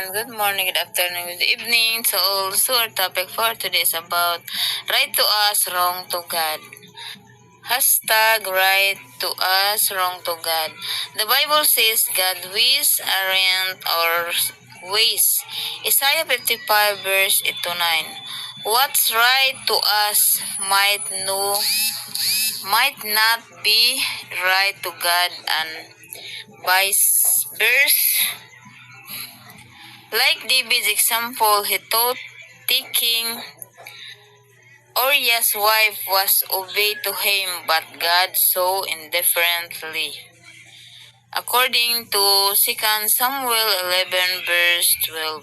everyone. Good morning, good afternoon, good evening. So our topic for today is about right to us, wrong to God. Hashtag right to us, wrong to God. The Bible says God's ways aren't our ways. Isaiah 55 verse 8 to 9. What's right to us might not be right to God, and vice versa. Like David's example, he thought taking Uriah's wife was obeyed to him, but God saw indifferently. According to 2 Samuel 11 verse 12.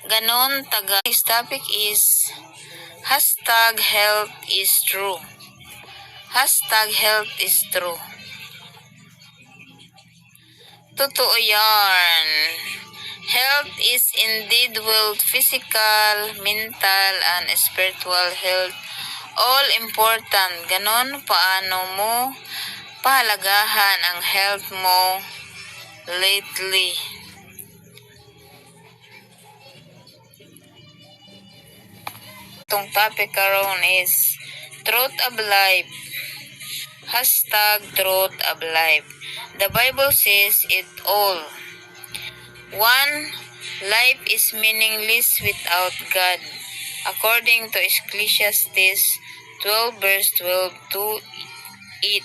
Ganon taga. His topic is hashtag health is true. Hashtag health is true. Totoo yarn. Health is indeed wealth, physical, mental, and spiritual health. All important. Ganon paano mo pahalagahan ang health mo lately. Itong topic karon is truth of life. Hashtag truth of life. The Bible says it all. 1. Life is meaningless without God. According to Ecclesiastes 12 verse 12 to 8.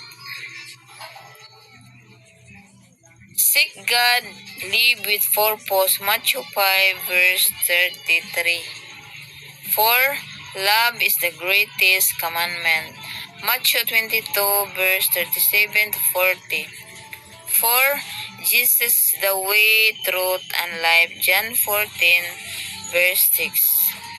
Seek God, live with purpose. Matthew 5 verse 33. 4. Love is the greatest commandment. Matthew 22 verse 37 to 40. 4. Jesus is the way, truth, and life. John 14 verse 6.